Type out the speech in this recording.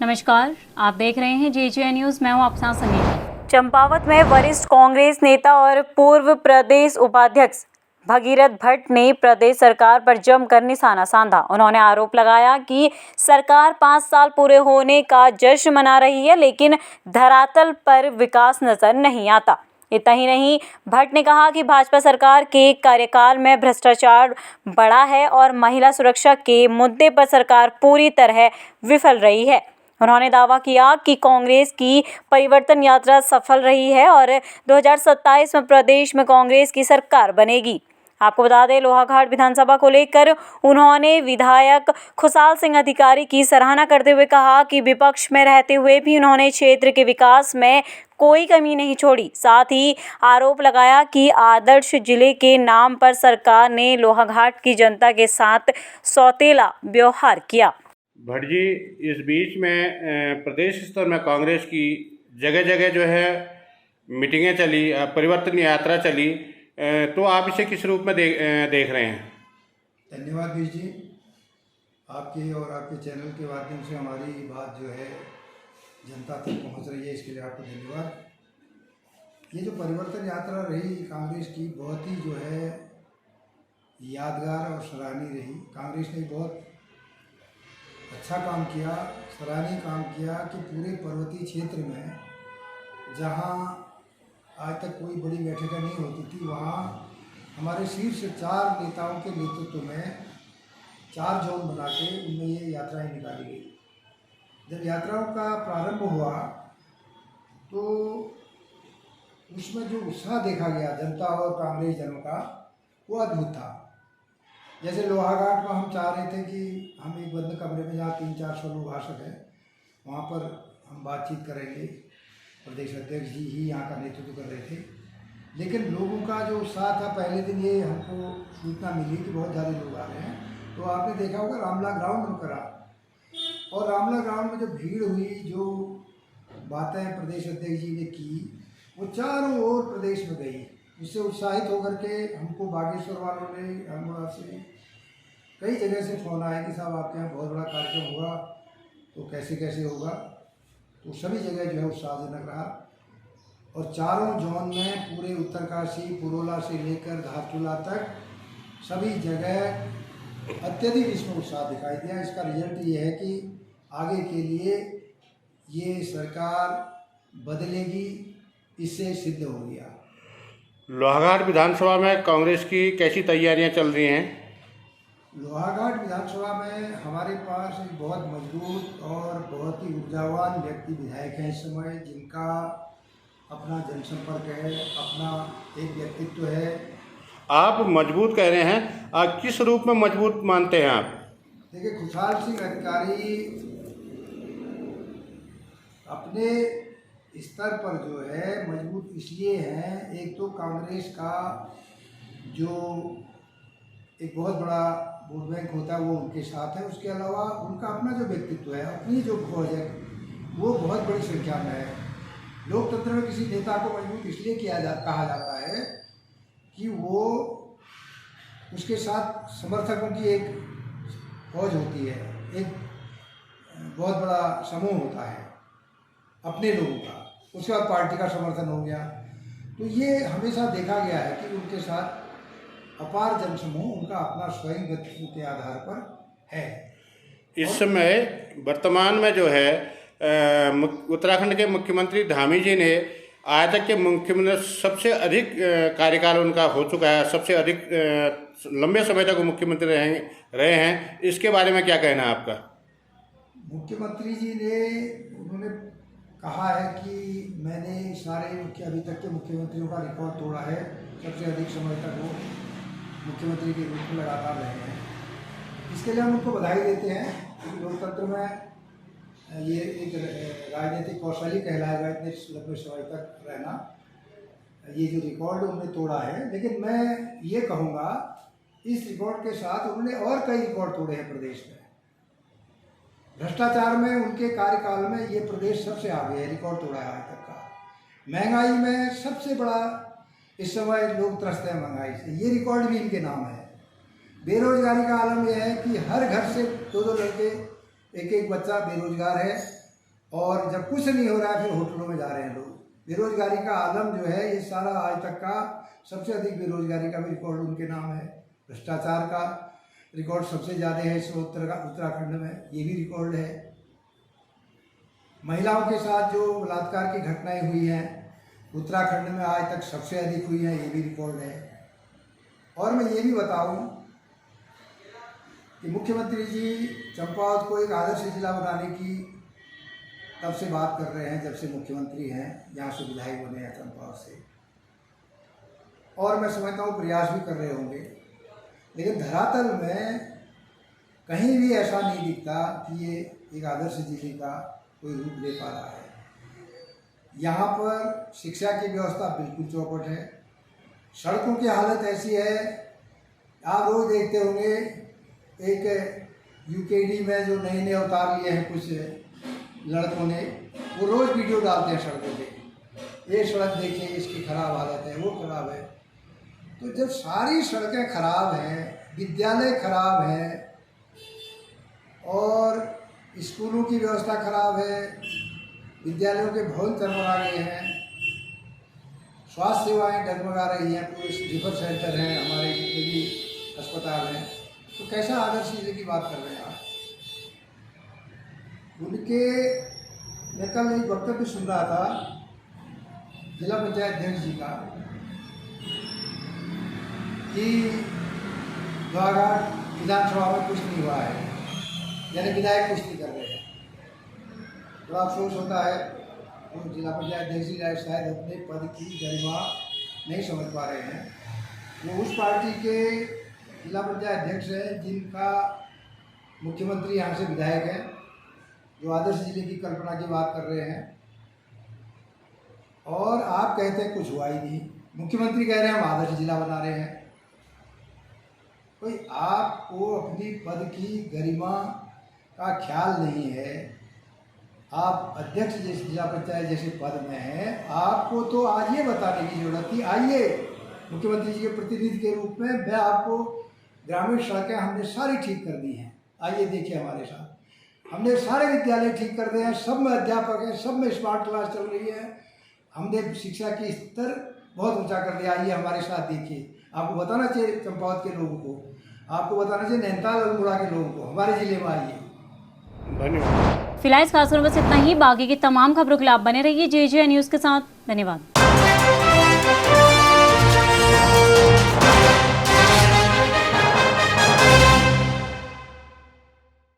नमस्कार, आप देख रहे हैं JJ न्यूज़। मैं हूं आपके साथ संगीता। चंपावत में वरिष्ठ कांग्रेस नेता और पूर्व प्रदेश उपाध्यक्ष भगीरथ भट्ट ने प्रदेश सरकार पर जमकर निशाना साधा। उन्होंने आरोप लगाया कि सरकार 5 साल पूरे होने का जश्न मना रही है, लेकिन धरातल पर विकास नजर नहीं आता। इतना ही नहीं, भट्ट ने कहा कि भाजपा सरकार के कार्यकाल में भ्रष्टाचार बढ़ा है और महिला सुरक्षा के मुद्दे पर सरकार पूरी तरह विफल रही है। उन्होंने दावा किया कि कांग्रेस की परिवर्तन यात्रा सफल रही है और 2027 में प्रदेश में कांग्रेस की सरकार बनेगी। आपको बता दें, लोहाघाट विधानसभा को लेकर उन्होंने विधायक खुशाल सिंह अधिकारी की सराहना करते हुए कहा कि विपक्ष में रहते हुए भी उन्होंने क्षेत्र के विकास में कोई कमी नहीं छोड़ी। साथ ही आरोप लगाया कि आदर्श जिले के नाम पर सरकार ने लोहाघाट की जनता के साथ सौतेला व्यवहार किया। भट्ट जी, इस बीच में प्रदेश स्तर में कांग्रेस की जगह जगह जो है मीटिंगें चली, परिवर्तन यात्रा चली, तो आप इसे किस रूप में देख रहे हैं? धन्यवाद वीर जी, आपके और आपके चैनल के माध्यम से हमारी बात जो है जनता तक पहुंच रही है, इसके लिए आपको धन्यवाद। ये जो परिवर्तन यात्रा रही कांग्रेस की, बहुत ही जो है यादगार और सराहनीय रही। कांग्रेस ने बहुत अच्छा काम किया, सराहनीय काम किया कि पूरे पर्वतीय क्षेत्र में जहां आज तक कोई बड़ी बैठकें नहीं होती थी, वहां हमारे शीर्ष 4 नेताओं के नेतृत्व में 4 जोन बना के उनमें ये यात्राएं निकाली गई। जब यात्राओं का प्रारंभ हुआ तो उसमें जो उत्साह देखा गया जनता और कांग्रेस जनों का, वो अद्भुत था। जैसे लोहाघाट में हम चाह रहे थे कि हम एक बंद कमरे में, जहाँ 300-400 लोग आ सके, वहाँ पर हम बातचीत करेंगे। प्रदेश अध्यक्ष जी ही यहाँ का नेतृत्व कर रहे थे, लेकिन लोगों का जो उत्साह था, पहले दिन ये हमको सूचना मिली कि बहुत ज़्यादा लोग आ रहे हैं, तो आपने देखा होगा रामला ग्राउंड में करा, और रामला ग्राउंड में जो भीड़ हुई, जो बातें प्रदेश अध्यक्ष जी ने की, वो चारों ओर प्रदेश में गई। उससे उत्साहित होकर के हमको बागेश्वर वालों ने, हम से कई जगह से फ़ोन आया कि साहब आपके यहाँ बहुत बड़ा कार्यक्रम होगा, तो कैसे कैसे होगा। तो सभी जगह जो है उत्साहजनक रहा, और चारों जोन में पूरे उत्तरकाशी, पुरोला से लेकर धारचूला तक सभी जगह अत्यधिक इसमें उत्साह दिखाई दिया। इसका रिजल्ट ये है कि आगे के लिए ये सरकार बदलेगी, इससे सिद्ध हो गया। लोहाघाट विधानसभा में कांग्रेस की कैसी तैयारियां चल रही हैं? लोहाघाट विधानसभा में हमारे पास एक बहुत मजबूत और बहुत ही ऊर्जावान व्यक्ति विधायक हैं इस समय, जिनका अपना जनसंपर्क है, अपना एक व्यक्तित्व है। आप मजबूत कह रहे हैं, आप किस रूप में मजबूत मानते हैं आप? देखिए, खुशाल सिंह अधिकारी अपने स्तर पर जो है मजबूत इसलिए हैं, एक तो कांग्रेस का जो एक बहुत बड़ा वोट बैंक होता है वो उनके साथ है, उसके अलावा उनका अपना जो व्यक्तित्व है, अपनी जो खोज है, वो बहुत बड़ी संख्या में है। लोकतंत्र में किसी नेता को मजबूत इसलिए कहा जाता है कि वो उसके साथ समर्थकों की एक फौज होती है, एक बहुत बड़ा समूह होता है अपने लोगों का, उसके बाद पार्टी का समर्थन हो गया। तो ये हमेशा देखा गया है कि उनके साथ अपार जनसमूह उनका अपना स्वयं व्यक्तित्व के आधार पर है। इस समय वर्तमान में जो है उत्तराखंड के मुख्यमंत्री धामी जी ने आज तक के मुख्यमंत्री सबसे अधिक कार्यकाल उनका हो चुका है, सबसे अधिक लंबे समय तक वो मुख्यमंत्री रहे हैं। इसके बारे में क्या कहना है आपका? मुख्यमंत्री जी ने, उन्होंने कहा है कि मैंने सारे अभी तक के मुख्यमंत्रियों का रिकॉर्ड तोड़ा है, सबसे अधिक समय तक वो मुख्यमंत्री के रूप में लगातार रहे हैं। इसके लिए हम उनको बधाई देते हैं, क्योंकि लोकतंत्र में ये एक राजनीतिक कौशल ही कहलाएगा, इतने लंबे समय तक रहना। ये जो रिकॉर्ड उन्होंने तोड़ा है, लेकिन मैं ये कहूँगा इस रिकॉर्ड के साथ उन्होंने और कई रिकॉर्ड तोड़े हैं प्रदेश में। भ्रष्टाचार में उनके कार्यकाल में ये प्रदेश सबसे आगे है, रिकॉर्ड तोड़ा है आज तक का। महंगाई में सबसे बड़ा इस समय लोग त्रस्त हैं महंगाई से, ये रिकॉर्ड भी इनके नाम है। बेरोजगारी का आलम यह है कि हर घर से 2-2 लड़के, एक एक बच्चा बेरोजगार है। और जब कुछ नहीं हो रहा है फिर होटलों में जा रहे हैं लोग। बेरोजगारी का आलम जो है, ये सारा आज तक का सबसे अधिक बेरोजगारी का भी रिकॉर्ड उनके नाम है। भ्रष्टाचार का रिकॉर्ड सबसे ज़्यादा है इस उत्तराखंड में, ये भी रिकॉर्ड है। महिलाओं के साथ जो बलात्कार की घटनाएं हुई हैं उत्तराखंड में आज तक सबसे अधिक हुई हैं, ये भी रिकॉर्ड है। और मैं ये भी बताऊं कि मुख्यमंत्री जी चंपावत को एक आदर्श जिला बनाने की तब से बात कर रहे हैं जब से मुख्यमंत्री हैं, यहाँ से विधायक बने हैं चंपावत से, और मैं समझता हूँ प्रयास भी कर रहे होंगे, लेकिन धरातल में कहीं भी ऐसा नहीं दिखता कि ये एक आदर्श जिले का कोई रूप ले पा रहा है। यहाँ पर शिक्षा की व्यवस्था बिल्कुल चौपट है, सड़कों की हालत ऐसी है, आप रोज देखते होंगे एक यूकेडी में जो नए नए अवतार लिए हैं कुछ लड़कों ने, वो रोज़ वीडियो डालते हैं सड़कों पे, ये सड़क देखिए इसकी ख़राब हालत है, वो ख़राब है। तो जब सारी सड़कें खराब हैं, विद्यालय खराब हैं और स्कूलों की व्यवस्था खराब है, विद्यालयों के भवन तरमरा गए हैं, स्वास्थ्य सेवाएं डगमगा रही हैं, पूरे रिफर सेंटर हैं, हमारे जितने भी अस्पताल हैं, तो कैसा आदर्श जिले की बात कर रहे हैं आप? उनके मैं कल एक वक्तव्य सुन रहा था जिला पंचायत अध्यक्ष जी का कि द्वारघाट विधानसभा में कुछ नहीं हुआ है, यानी विधायक कुछ नहीं कर रहे हैं। बड़ा अफसोस होता है, वो जिला पंचायत अध्यक्ष जी शायद अपने पद की गरिमा नहीं समझ पा रहे हैं। वो उस पार्टी के जिला पंचायत अध्यक्ष हैं जिनका मुख्यमंत्री यहाँ से विधायक है, जो आदर्श जिले की कल्पना की बात कर रहे हैं, और आप कहते हैं कुछ हुआ ही नहीं। मुख्यमंत्री कह रहे हैं हम आदर्श जिला बना रहे हैं। कोई आपको अपनी पद की गरिमा का ख्याल नहीं है, आप अध्यक्ष जैसे जिला पंचायत जैसे पद में हैं, आपको तो आज ये बताने की जरूरत थी। आइए मुख्यमंत्री जी के प्रतिनिधि के रूप में मैं आपको ग्रामीण सड़कें हमने सारी ठीक कर दी हैं, आइए देखिए हमारे साथ, हमने सारे विद्यालय ठीक कर दिए हैं, सब में अध्यापक हैं, सब में स्मार्ट क्लास चल रही है, हमने शिक्षा की स्तर बहुत ऊंचा कर दिया। आइए हमारे साथ देखिए, आपको बताना चाहिए चंपावत के लोगों को, आपको बताना चाहिए नैनीताल अल्मोड़ा के लोगों को, हमारे ज़िले में आइए। धन्यवाद। फिलहाल इस खास खबर बस इतना ही। बाकी की तमाम खबरों के लिए आप बने रहिए JJ न्यूज़ के साथ। धन्यवाद।